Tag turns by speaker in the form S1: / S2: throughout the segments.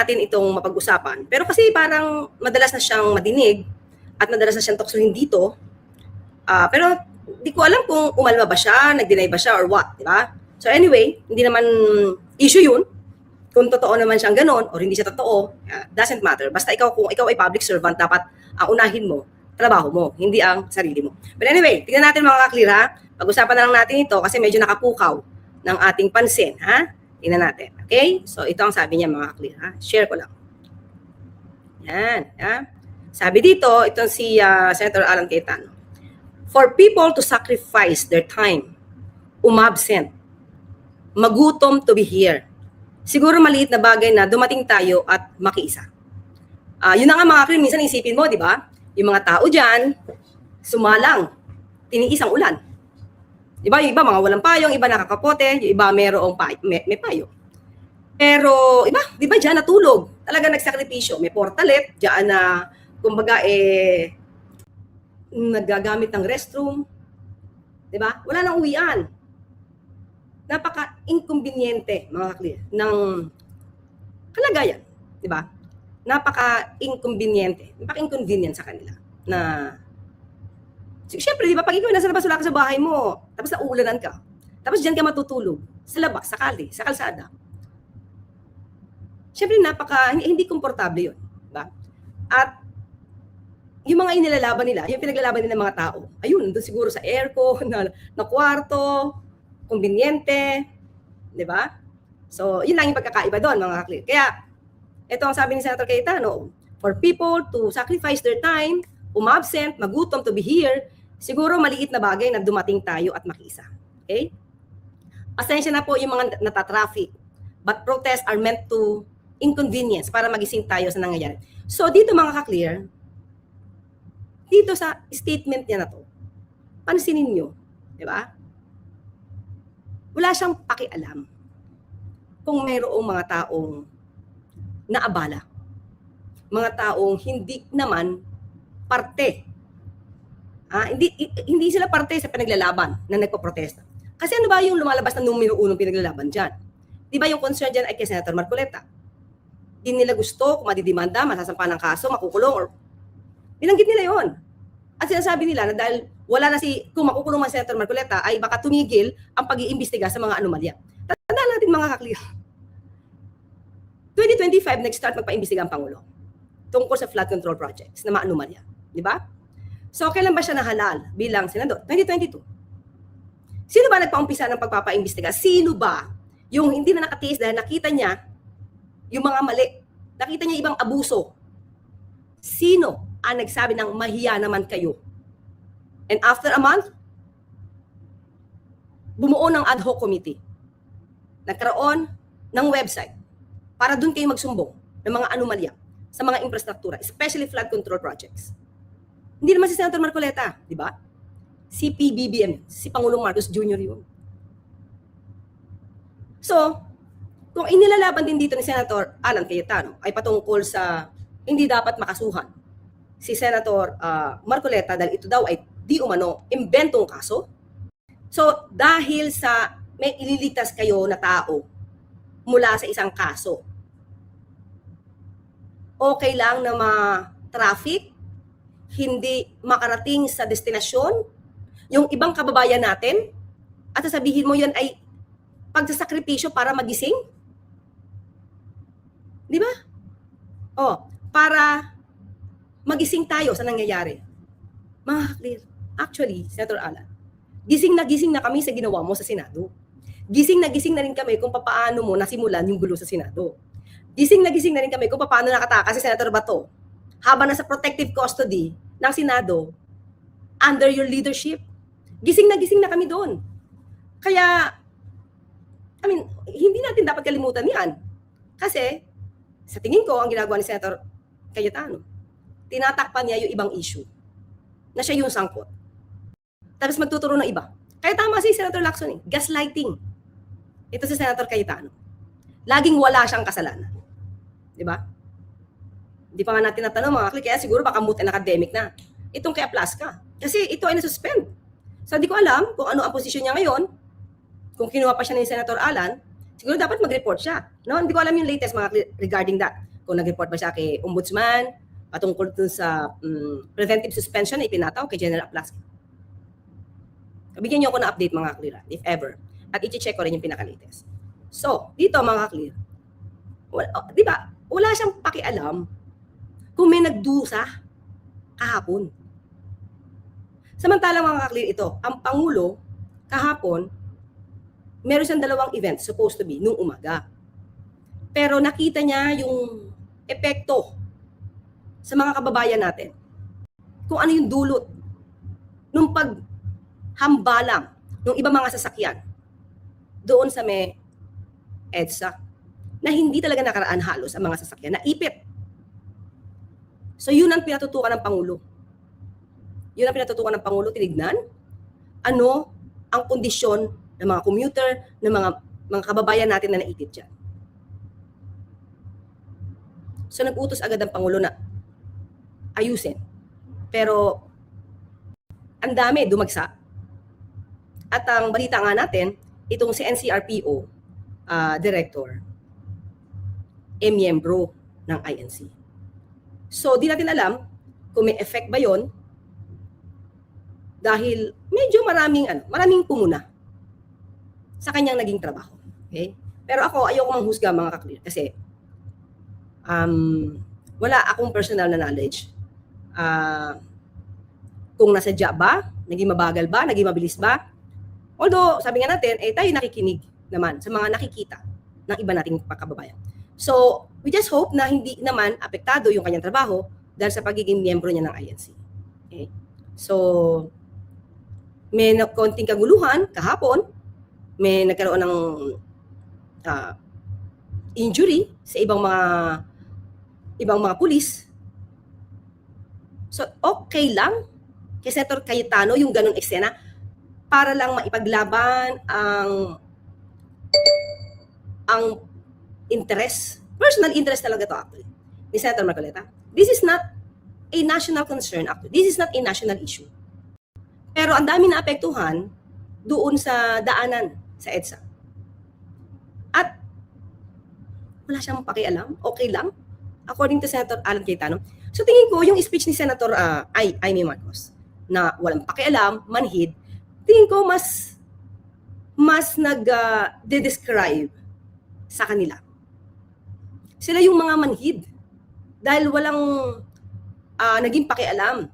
S1: natin itong mapag-usapan. Pero kasi parang madalas na siyang madinig at madalas na siyang tuksohin dito. Pero di ko alam kung umalma ba siya, nag-deny ba siya or what, di ba? So anyway, hindi naman issue yun. Kung totoo naman siyang ganon or hindi siya totoo, doesn't matter. Basta kung ikaw ay public servant, dapat ang unahin mo, trabaho mo, hindi ang sarili mo. But anyway, tingnan natin mga kaklir ha. Pag-usapan na lang natin ito kasi medyo nakapukaw ng ating pansin, ha? Tingnan natin, okay? So ito ang sabi niya mga kaklir, ha? Share ko lang. Yan, ha? Sabi dito, itong si Senator Alan Cayetano. For people to sacrifice their time, umabsent, magutom to be here. Siguro maliit na bagay na dumating tayo at makiisa. Yun na nga mga kaklir, minsan isipin mo, di ba? Yung mga tao dyan, sumalang, tiniis ang ulan. Diba? Yung iba mga walang payong, iba nakakapote, yung iba mayroong may payo. Pero iba, di ba dyan natulog? Talaga nagsakripisyo. May portalet, dyan na, kumbaga nagagamit ng restroom. Di ba? Wala nang uwian. Napaka-inconveniente, mga kaklir, ng kalagayan. Di ba? Napaka-inconveniente. Napaka-inconvenient sa kanila na siyempre, di ba, pag ikaw nasa labas, wala ka sa bahay mo, tapos nauulanan ka, tapos dyan ka matutulog, sa labas, sa kali, sa kalsada. Siyempre, hindi komportable yun. Diba? At yung mga inilalaban nila, yung pinaglalaban nila ng mga tao, ayun, doon siguro sa aircon, na kwarto, kumbinyente, di ba? So, yun lang yung pagkakaiba doon, mga kaklir. Kaya, ito ang sabi ni Senator Cayetano, for people to sacrifice their time, umabsent, magutom to be here, siguro maliit na bagay na dumating tayo at makiisa. Okay? Pasensya na po yung mga natatraffic. But protests are meant to inconvenience para magising tayo sa nangyayari. So dito mga kaklir, dito sa statement niya na to, pansinin nyo, di ba? Wala siyang pakialam kung mayroong mga taong naabala. Mga taong hindi naman parte. Hindi sila parte sa pinaglalaban na nagpo-protesta. Kasi ano ba yung lumalabas na numero 1 pinaglalaban dyan? Di ba yung concern dyan ay kay Senator Marcoleta? Hindi nila gusto kung madidimanda, masasampa ng kaso, makukulong, or binanggit nila yon. At sinasabi nila na dahil wala na kung makukulong man Senator Marcoleta, ay baka tumigil ang pag-iimbestiga sa mga anomalya. Tandaan natin mga kaklir. 2025, nag-start magpa-imbestiga ang Pangulo tungkol sa flood control projects na mga anomalya. Di ba? So, kailan ba siya nahalal bilang senador? 2022. Sino ba nagpaumpisa ng pagpapaimbestiga? Sino ba yung hindi na nakatiis dahil nakita niya yung mga mali? Nakita niya ibang abuso? Sino ang nagsabi ng mahiya naman kayo? And after a month, bumuo ng ad hoc committee. Nagkaroon ng website para doon kayo magsumbong ng mga anomalya sa mga infrastruktura, especially flood control projects. Hindi naman si Senator Marcoleta, di ba? Si PBBM, si Pangulong Marcos Jr. yun. So, kung inilalaban din dito ni Senator Alan Cayetano ay patungkol sa hindi dapat makasuhan si Senator Marcoleta dahil ito daw ay di umano imbentong kaso. So, dahil sa may ililigtas kayo na tao mula sa isang kaso, okay lang na ma-traffic, hindi makarating sa destinasyon, yung ibang kababayan natin, at sasabihin mo yan ay pagsasakripisyo para magising? Di ba? Para magising tayo sa nangyayari. Mga clear. Actually, Senator Alan, gising na kami sa ginawa mo sa Senado. Gising na rin kami kung paano mo nasimulan yung gulo sa Senado. Gising na rin kami kung paano nakatakas si Senator Bato habang nasa protective custody ng Senado under your leadership. Gising na kami doon. Kaya, hindi natin dapat kalimutan yan. Kasi, sa tingin ko, ang ginagawa ni Senator Cayetano, tinatakpan niya yung ibang issue na siya yung sangkot. Tapos magtuturo ng iba. Kaya tama si Senator Lacson gaslighting. Ito si Senator Cayetano. Laging wala siyang kasalanan. Di ba? Hindi pa nga natin natanong mga kaya siguro baka moot and academic na. Itong kay Aplaska. Kasi ito ay nasuspend. So hindi ko alam kung ano ang posisyon niya ngayon. Kung kinuha pa siya ni Senator Alan, siguro dapat mag-report siya. No? Hindi ko alam yung latest mga regarding that. kung nag-report ba siya kay Ombudsman, patungkol dun sa preventive suspension na ipinataw kay General Aplasco. Bigyan niyo ako ng update mga clear, if ever. At i-check ko rin yung pinaka-latest. So, dito mga clear, di ba, wala siyang pakialam kung may nagdusa kahapon. Samantalang mga clear ito, ang Pangulo kahapon, meron siyang dalawang event supposed to be nung umaga. Pero nakita niya yung epekto sa mga kababayan natin. Kung ano yung dulot nung paghambalang ng ibang mga sasakyan doon sa may EDSA na hindi talaga nakaraan halos ang mga sasakyan, naipit. So yun ang pinatutukan ng Pangulo. Yun ang pinatutukan ng Pangulo, tinignan ano ang kondisyon ng mga commuter, ng mga kababayan natin na naipit dyan. So nag-utos agad ang Pangulo na ayusin. Pero ang dami dumagsa. At ang balita nga natin, itong si NCRPO director, miyembro ng INC. So di natin alam kung may effect ba yon dahil medyo maraming pumuna sa kanyang naging trabaho. Okay? Pero ako, ayoko manghusga mga kaklir kasi wala akong personal na knowledge. Kung nasadya ba, naging mabagal ba, naging mabilis ba. Although, sabi nga natin, tayo nakikinig naman sa mga nakikita ng iba nating kababayan. So, we just hope na hindi naman apektado yung kanyang trabaho dahil sa pagiging miyembro niya ng INC. Okay? So, may konting kaguluhan kahapon, may nagkaroon ng injury sa ibang mga pulis. So, okay lang kay Senator Cayetano yung ganun eksena para lang maipaglaban ang interest, personal interest talaga to actually, ni Senator Marcoleta. This is not a national concern actually. This is not a national issue. Pero ang dami na apektuhan doon sa daanan sa EDSA. At wala siyang pakialam, okay lang, according to Senator Alan Cayetano. So tingin ko, yung speech ni Senator Amy Marcos, na walang pakialam, manhid, tingin ko mas nag-describe sa kanila. Sila yung mga manhid. Dahil walang naging pakialam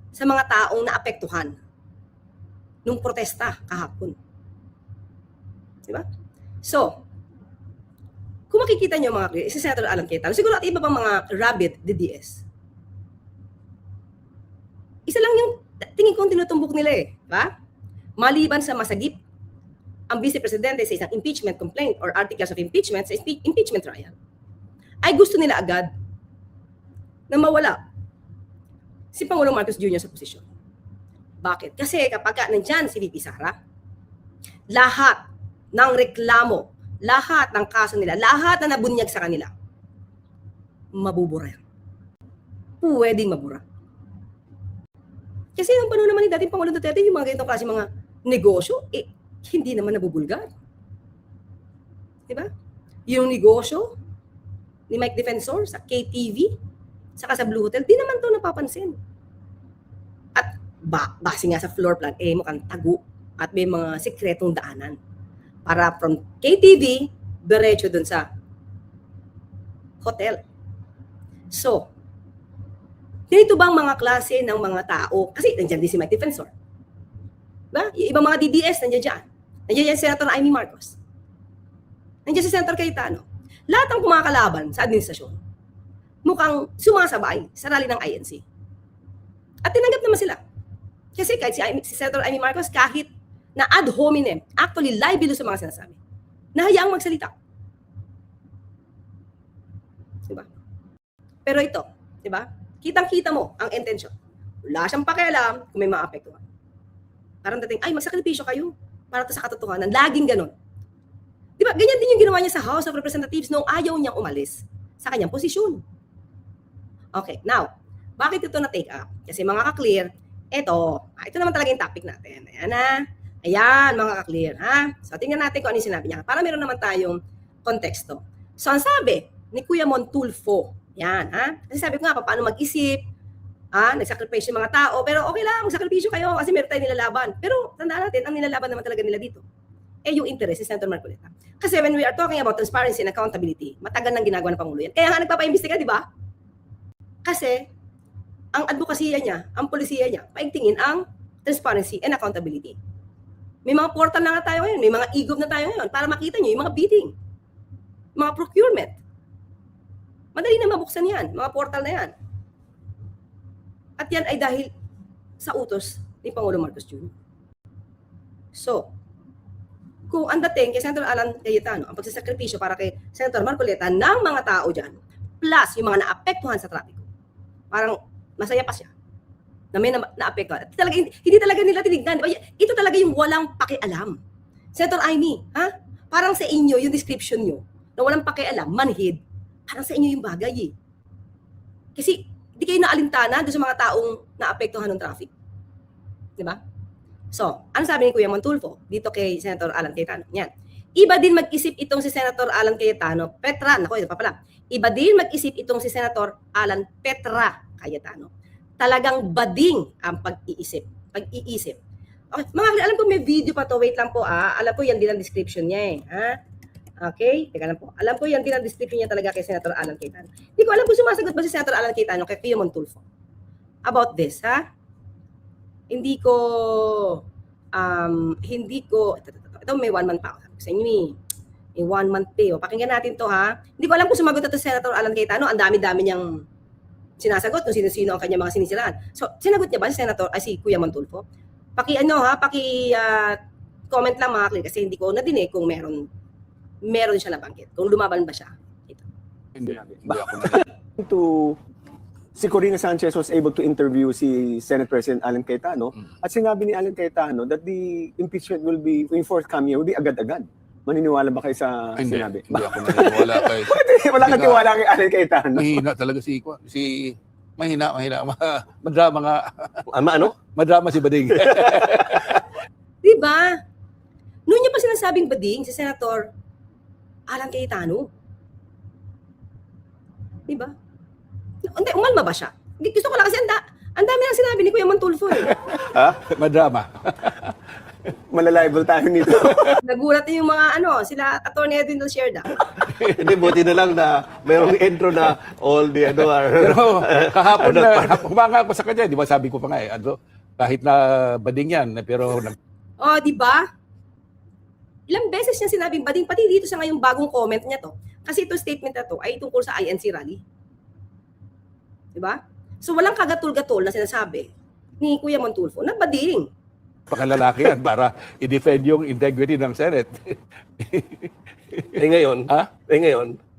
S1: sa mga taong naapektuhan nung protesta kahapon. Diba? So, kung makikita nyo mga si Senator Alan Cayetano, siguro at iba pang mga rabbit DDS, isa lang yung tingin kong tinutumbok nila Diba? Maliban sa masagip ang Vice Presidente sa isang impeachment complaint or articles of impeachment sa impeachment trial, ay gusto nila agad na mawala si Pangulong Marcos Jr. sa posisyon. Bakit? Kasi kapag nandyan si VP Sara, lahat ng reklamo, lahat ng kaso nila, lahat na nabunyag sa kanila, mabubura yan. Pwedeng mabura. Kasi ang panahon naman ni dating Pangulong Duterte, yung mga ganitong klase mga negosyo, hindi naman nabubulgar. Diba? Yung negosyo ni Mike Defensor sa KTV, saka sa Blue Hotel, di naman to napapansin. At base nga sa floor plan, mukhang tago at may mga sikretong daanan. Para from KTV, diretso dun sa hotel. So, ganito bang mga klase ng mga tao? Kasi nandiyan din si Mike Defensor. Diba? Yung ibang mga DDS, nandiyan dyan. Nandiyan yan si Senator Amy Marcos. Nandiyan si Senator Cayetano. Lahat ng kumakalaban sa administrasyon, mukhang sumasabay sa rally ng INC. At tinanggap naman sila. Kasi kahit si Senator Amy Marcos, kahit na ad hominem, actually libelo sa mga sinasabi, nahayaang magsalita. Diba? Pero ito, diba? Kitang-kita mo ang intensyon. Wala siyang pakialam kung may maapektuhan. Parang dating, magsakripisyo kayo para sa katotohanan. Laging ganun. Diba? Ganyan din yung ginawa niya sa House of Representatives nung ayaw niyang umalis sa kanyang posisyon. Okay, now, bakit ito na-take up? Kasi mga ka-clear, ito naman talaga yung topic natin. Ayan na. Ayan, mga ka-clear. Ha? So, tingnan natin kung ano yung sinabi niya. Para meron naman tayong konteksto. So, ang sabi ni Kuya Montulfo. Yan, ha? Kasi sabi ko nga, paano mag-isip, nagsakripisyo yung mga tao, pero okay lang, magsakripisyo kayo kasi meron tayong nilalaban. Pero tandaan natin, ang nilalaban naman talaga nila dito, yung interest ni Senator Marcoleta. Kasi when we are talking about transparency and accountability, matagal nang ginagawa ng Pangulo yan. Kaya nga nagpapaimbestiga, di ba? Kasi, ang advokasya niya, ang polisiya niya, paigtingin ang transparency and accountability. May mga portal na nga tayo ngayon, may mga e-gov na tayo ngayon para makita nyo yung mga bidding, mga procurement. Madali na mabuksan yan, mga portal na yan. At yan ay dahil sa utos ni Pangulo Marcos Jr. So, kung ang dating kay Senator Alan Cayetano, ang pagsasakripisyo para kay Senator Marcoleta ng mga tao dyan, plus yung mga naapektuhan sa trapiko, parang masaya pa siya na may naapektuhan. Hindi talaga nila tinignan. Diba? Ito talaga yung walang pakialam. Senator Amy, ha? Parang sa inyo, yung description nyo, na walang pakialam, manhid, parang sa inyo yung bagay eh. Kasi, di kayo naalintana doon sa mga taong naapektuhan ng traffic. Diba? So, ano sabi ni Kuya Montulfo dito kay Senator Alan Cayetano? Yan. Iba din mag-isip itong si Senator Alan Cayetano, Petra, naku, ito pa pala. Iba din mag-isip itong si Senator Alan Petra Cayetano. Talagang bading ang pag-iisip. Okay, mga alam ko may video pa to. Wait lang po Alam ko yan din ang description niya Okay? Teka lang po. Alam ko yan din ang description niya talaga kay Senator Alan Cayetano. Hindi ko alam kung sumasagot ba si Senator Alan Cayetano kay Kuya Montulfo about this, Hindi ko ito may 1 month pa ako sa inyo may 1 month pay. Pakinggan natin to Hindi ko alam kung sumagot ito si Senator Alan Cayetano. Ang dami-dami niyang sinasagot kung sino-sino ang kanyang mga sinisiraan. So, sinagot niya ba si Kuya Montulfo? Comment lang mga clear kasi hindi ko nadinig kung meron siya nabanggit. Kung lumaban ba siya. Ito.
S2: Hindi ako to si Corina Sanchez was able to interview si Senate President Alan Cayetano at sinabi ni Alan Cayetano that the impeachment will be forthcoming will be agad-agad. Maniniwala ba kayo sa sinabi?
S3: Hindi ako naniniwala kay...
S2: Wala kang tiwala kay Alan Cayetano.
S3: Mahina talaga mahina. Madrama nga. Madrama si Bading.
S1: Diba? Noon niya pa sinasabing bading si Senator Alan Cayetano. Diba? Hindi, umalma ba siya? Gusto ko lang kasi ang dami nang sinabi ni Kuya Montulfo
S3: Madrama.
S2: Malalibel tayo nito.
S1: Nagulat yung mga sila Attorney Edwin Del Sierda.
S4: Hindi, buti na lang na mayroong intro na all the
S3: Pero kahapon na humanga ako sa kanya, di ba sabi ko pa nga kahit na bading yan, pero
S1: di ba? Ilang beses niya sinabing bading, pati dito sa ngayong bagong comment niya to. Kasi itong statement na to ay tungkol sa INC rally. Di ba? So walang kagatul-gatul na sinasabi ni Kuya Montulfo na bading.
S3: pakalalaki yan para i-defend yung integrity ng Senate.
S4: ngayon,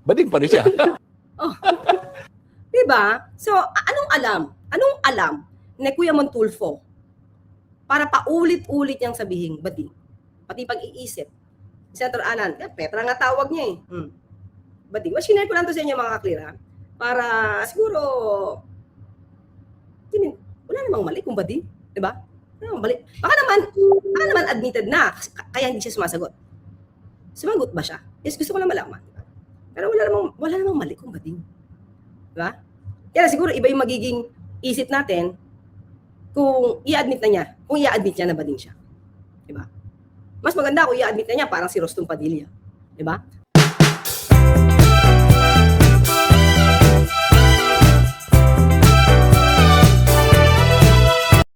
S3: bading pa rin siya.
S1: Diba? So, anong alam ni Kuya Montulfo para paulit-ulit niyang sabihin, bading? Pati pag-iisip. Senator Alan, Petra nga tawag niya Bading. Sinare ko lang to sa inyo mga kaklira para siguro wala namang mali kung bading. Diba? Baka naman admitted na kaya hindi siya sumasagot. Sumagot ba siya? Yes, gusto ko lang malaman. Diba? Pero wala namang mali kung bading. Diba? Kaya siguro iba yung magiging isip natin kung i-admit niya na bading siya. Diba? Mas maganda kung i-admit na niya parang si Rostong Padilla. Diba?